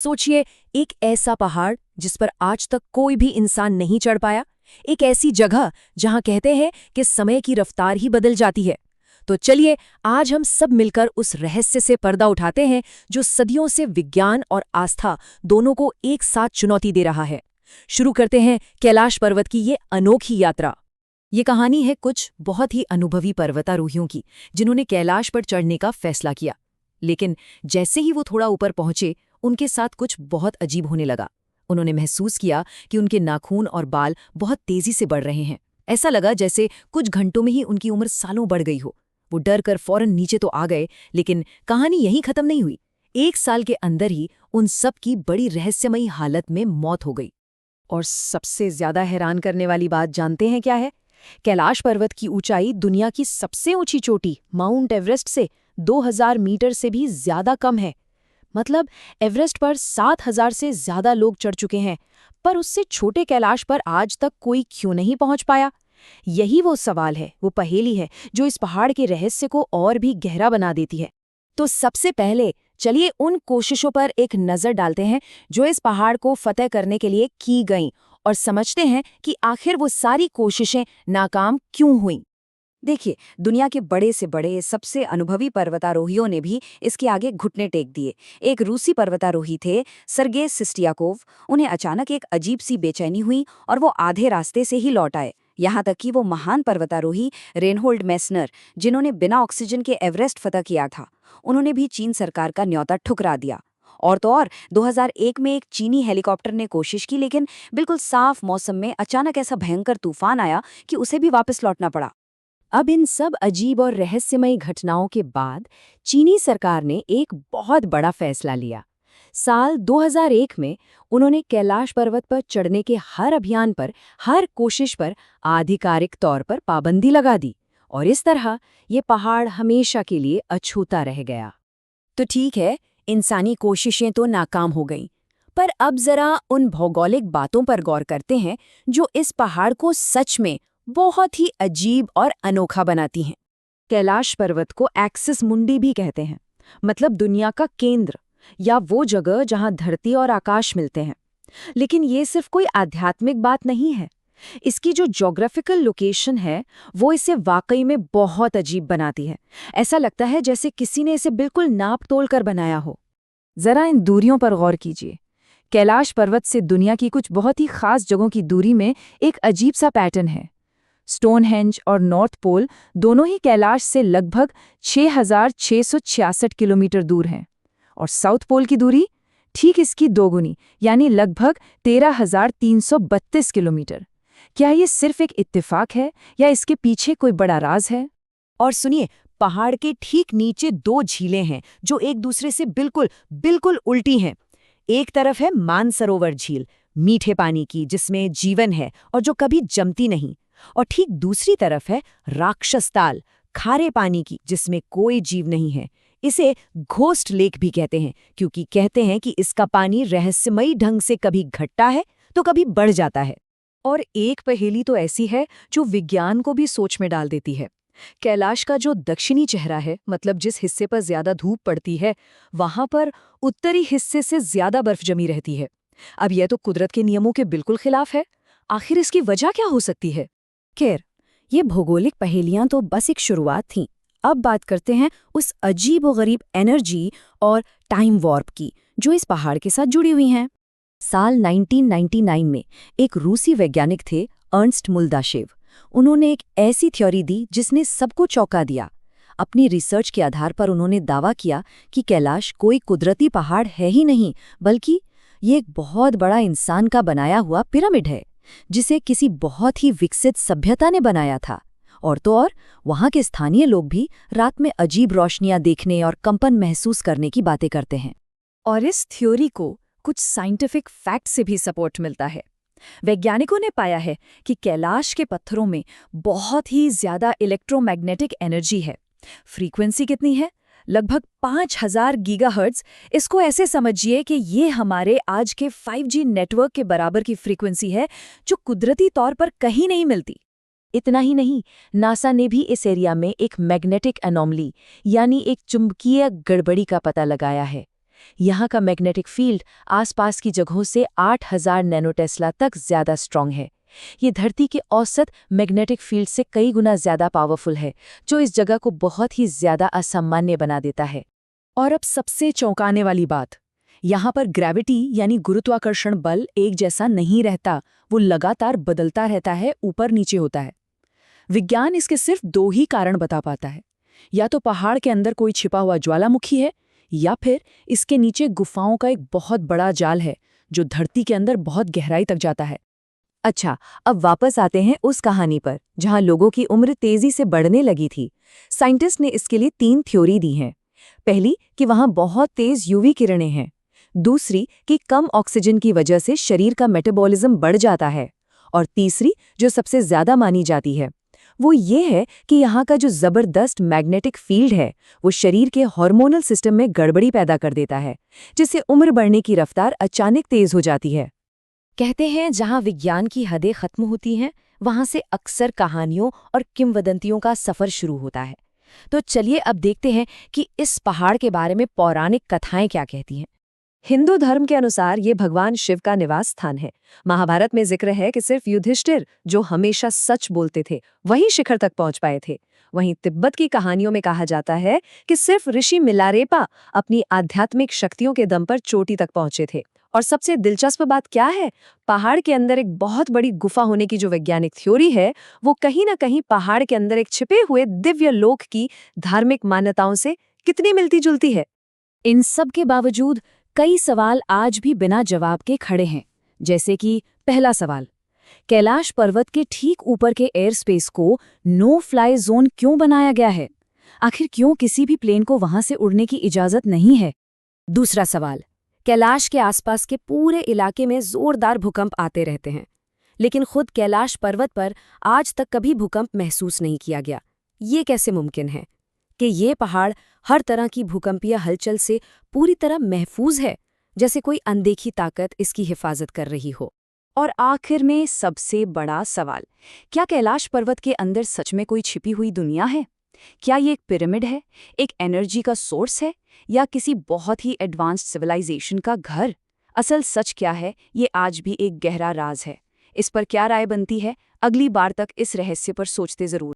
सोचिए, एक ऐसा पहाड़ जिस पर आज तक कोई भी इंसान नहीं चढ़ पाया, एक ऐसी जगह जहां कहते हैं कि समय की रफ्तार ही बदल जाती है। तो चलिए, आज हम सब मिलकर उस रहस्य से पर्दा उठाते हैं जो सदियों से विज्ञान और आस्था दोनों को एक साथ चुनौती दे रहा है। शुरू करते हैं कैलाश पर्वत की ये अनोखी यात्रा। ये कहानी है कुछ बहुत ही अनुभवी पर्वतारोहियों की, जिन्होंने कैलाश पर चढ़ने का फैसला किया। लेकिन जैसे ही वो थोड़ा ऊपर पहुंचे, उनके साथ कुछ बहुत अजीब होने लगा। उन्होंने महसूस किया कि उनके नाखून और बाल बहुत तेजी से बढ़ रहे हैं। ऐसा लगा जैसे कुछ घंटों में ही उनकी उम्र सालों बढ़ गई हो। वो डर कर फौरन नीचे तो आ गए, लेकिन कहानी यहीं खत्म नहीं हुई। 1 साल के अंदर ही उन सब की बड़ी रहस्यमयी हालत में मौत हो गई। और सबसे ज्यादा हैरान करने वाली बात जानते हैं क्या है? कैलाश पर्वत की ऊंचाई दुनिया की सबसे ऊंची चोटी माउंट एवरेस्ट से 2000 मीटर से भी ज्यादा कम है। मतलब एवरेस्ट पर 7000 से ज्यादा लोग चढ़ चुके हैं, पर उससे छोटे कैलाश पर आज तक कोई क्यों नहीं पहुंच पाया? यही वो सवाल है, वो पहेली है जो इस पहाड़ के रहस्य को और भी गहरा बना देती है। तो सबसे पहले चलिए उन कोशिशों पर एक नजर डालते हैं जो इस पहाड़ को फतेह करने के लिए की गईं, और समझते हैं कि आखिर वो सारी कोशिशें नाकाम क्यों हुईं। देखिए, दुनिया के बड़े से बड़े सबसे अनुभवी पर्वतारोहियों ने भी इसके आगे घुटने टेक दिए। एक रूसी पर्वतारोही थे, सर्गेई सिस्टियाकोव। उन्हें अचानक एक अजीब सी बेचैनी हुई और वो आधे रास्ते से ही लौट आए। यहाँ तक कि वो महान पर्वतारोही रेनहोल्ड मेस्नर, जिन्होंने बिना ऑक्सीजन के एवरेस्ट फतह किया था, उन्होंने भी चीन सरकार का न्योता ठुकरा दिया। और तो और 2001 में एक चीनी हेलीकॉप्टर ने कोशिश की, लेकिन बिल्कुल साफ मौसम में अचानक ऐसा भयंकर तूफान आया कि उसे भी वापस लौटना पड़ा। अब इन सब अजीब और रहस्यमयी घटनाओं के बाद चीनी सरकार ने एक बहुत बड़ा फैसला लिया। साल 2001 में उन्होंने कैलाश पर्वत पर चढ़ने के हर अभियान पर, हर कोशिश पर आधिकारिक तौर पर पाबंदी लगा दी, और इस तरह ये पहाड़ हमेशा के लिए अछूता रह गया। तो ठीक है, इंसानी कोशिशें तो नाकाम हो गईं, पर अब जरा उन भौगोलिक बातों पर गौर करते हैं जो इस पहाड़ को सच में बहुत ही अजीब और अनोखा बनाती हैं। कैलाश पर्वत को एक्सिस मुंडी भी कहते हैं, मतलब दुनिया का केंद्र, या वो जगह जहां धरती और आकाश मिलते हैं। लेकिन ये सिर्फ कोई आध्यात्मिक बात नहीं है। इसकी जो ज्योग्राफिकल लोकेशन है, वो इसे वाकई में बहुत अजीब बनाती है। ऐसा लगता है जैसे किसी ने इसे बिल्कुल नाप तोल कर बनाया हो। जरा इन दूरियों पर गौर कीजिए। कैलाश पर्वत से दुनिया की कुछ बहुत ही खास जगहों की दूरी में एक अजीब सा पैटर्न है। स्टोनहेंज और नॉर्थ पोल दोनों ही कैलाश से लगभग 6666 किलोमीटर दूर हैं, और साउथ पोल की दूरी ठीक इसकी दोगुनी, यानी लगभग 13332 किलोमीटर। क्या ये सिर्फ एक इत्तेफाक है या इसके पीछे कोई बड़ा राज है? और सुनिए, पहाड़ के ठीक नीचे 2 झीलें हैं जो एक दूसरे से बिल्कुल बिल्कुल उल्टी हैं। एक तरफ है मानसरोवर झील, मीठे पानी की, जिसमें जीवन है और जो कभी जमती नहीं। और ठीक दूसरी तरफ है राक्षस ताल, खारे पानी की, जिसमें कोई जीव नहीं है। इसे घोस्ट लेक भी कहते हैं, क्योंकि कहते हैं कि इसका पानी रहस्यमयी ढंग से कभी घटता है तो कभी बढ़ जाता है। और एक पहेली तो ऐसी है जो विज्ञान को भी सोच में डाल देती है। कैलाश का जो दक्षिणी चेहरा है, मतलब जिस हिस्से पर ज्यादा धूप पड़ती है, वहां पर उत्तरी हिस्से से ज्यादा बर्फ जमी रहती है। अब यह तो कुदरत के नियमों के बिल्कुल खिलाफ है। आखिर इसकी वजह क्या हो सकती है? खैर, ये भौगोलिक पहेलियां तो बस एक शुरुआत थीं। अब बात करते हैं उस अजीब व गरीब एनर्जी और टाइम वॉर्प की जो इस पहाड़ के साथ जुड़ी हुई हैं। साल 1999 में एक रूसी वैज्ञानिक थे, अर्नस्ट मुल्दाशेव। उन्होंने एक ऐसी थ्योरी दी जिसने सबको चौंका दिया। अपनी रिसर्च के आधार पर उन्होंने दावा किया कि कैलाश कोई कुदरती पहाड़ है ही नहीं, बल्कि ये एक बहुत बड़ा इंसान का बनाया हुआ पिरामिड है, जिसे किसी बहुत ही विकसित सभ्यता ने बनाया था। और तो और वहाँ के स्थानीय लोग भी रात में अजीब रोशनियां देखने और कंपन महसूस करने की बातें करते हैं। और इस थ्योरी को कुछ साइंटिफिक फैक्ट से भी सपोर्ट मिलता है। वैज्ञानिकों ने पाया है कि कैलाश के पत्थरों में बहुत ही ज्यादा इलेक्ट्रोमैग्नेटिक एनर्जी है। फ्रीक्वेंसी कितनी है? लगभग 5000 गीगाहर्ट्ज। इसको ऐसे समझिए कि ये हमारे आज के 5G नेटवर्क के बराबर की फ्रीक्वेंसी है, जो कुदरती तौर पर कहीं नहीं मिलती। इतना ही नहीं, नासा ने भी इस एरिया में एक मैग्नेटिक एनोमली, यानी एक चुंबकीय गड़बड़ी का पता लगाया है। यहाँ का मैग्नेटिक फील्ड आसपास की जगहों से 8000 नैनोटेस्ला तक ज्यादा स्ट्रांग है। ये धरती के औसत मैग्नेटिक फील्ड से कई गुना ज्यादा पावरफुल है, जो इस जगह को बहुत ही ज्यादा असामान्य बना देता है। और अब सबसे चौंकाने वाली बात, यहाँ पर ग्रेविटी यानी गुरुत्वाकर्षण बल एक जैसा नहीं रहता, वो लगातार बदलता रहता है, ऊपर नीचे होता है। विज्ञान इसके सिर्फ 2 ही कारण बता पाता है, या तो पहाड़ के अंदर कोई छिपा हुआ ज्वालामुखी है, या फिर इसके नीचे गुफाओं का एक बहुत बड़ा जाल है जो धरती के अंदर बहुत गहराई तक जाता है। अच्छा, अब वापस आते हैं उस कहानी पर जहां लोगों की उम्र तेजी से बढ़ने लगी थी। साइंटिस्ट ने इसके लिए 3 थ्योरी दी हैं। पहली कि वहां बहुत तेज यूवी किरणें हैं, दूसरी कि कम ऑक्सीजन की वजह से शरीर का मेटाबॉलिज्म बढ़ जाता है, और तीसरी जो सबसे ज्यादा मानी जाती है वो ये है कि यहाँ का जो जबरदस्त मैग्नेटिक फील्ड है वो शरीर के हार्मोनल सिस्टम में गड़बड़ी पैदा कर देता है, जिससे उम्र बढ़ने की रफ्तार अचानक तेज हो जाती है। कहते हैं जहां विज्ञान की हदें खत्म होती हैं, वहां से अक्सर कहानियों और किंवदंतियों का सफर शुरू होता है। तो चलिए अब देखते हैं कि इस पहाड़ के बारे में पौराणिक कथाएं क्या कहती हैं। हिंदू धर्म के अनुसार ये भगवान शिव का निवास स्थान है। महाभारत में जिक्र है कि सिर्फ युधिष्ठिर, जो हमेशा सच बोलते थे, वही शिखर तक पहुंच पाए थे। वहीं तिब्बत की कहानियों में कहा जाता है कि सिर्फ ऋषि मिलारेपा अपनी आध्यात्मिक शक्तियों के दम पर चोटी तक पहुंचे थे। और सबसे दिलचस्प बात क्या है, पहाड़ के अंदर एक बहुत बड़ी गुफा होने की जो वैज्ञानिक थ्योरी है, वो कहीं ना कहीं पहाड़ के अंदर एक छिपे हुए दिव्य लोक की धार्मिक मान्यताओं से कितनी मिलती जुलती है। इन सब के बावजूद कई सवाल आज भी बिना जवाब के खड़े हैं। जैसे कि पहला सवाल, कैलाश पर्वत के ठीक ऊपर के एयर स्पेस को नो फ्लाई जोन क्यों बनाया गया है? आखिर क्यों किसी भी प्लेन को वहां से उड़ने की इजाजत नहीं है? दूसरा सवाल, कैलाश के आसपास के पूरे इलाके में जोरदार भूकंप आते रहते हैं, लेकिन खुद कैलाश पर्वत पर आज तक कभी भूकंप महसूस नहीं किया गया। ये कैसे मुमकिन है कि ये पहाड़ हर तरह की भूकंपीय हलचल से पूरी तरह महफूज है, जैसे कोई अनदेखी ताकत इसकी हिफाजत कर रही हो? और आखिर में सबसे बड़ा सवाल, क्या कैलाश पर्वत के अंदर सच में कोई छिपी हुई दुनिया है? क्या ये एक पिरामिड है, एक एनर्जी का सोर्स है, या किसी बहुत ही एडवांस्ड सिविलाइजेशन का घर? असल सच क्या है, ये आज भी एक गहरा राज है। इस पर क्या राय बनती है? अगली बार तक इस रहस्य पर सोचते जरूर।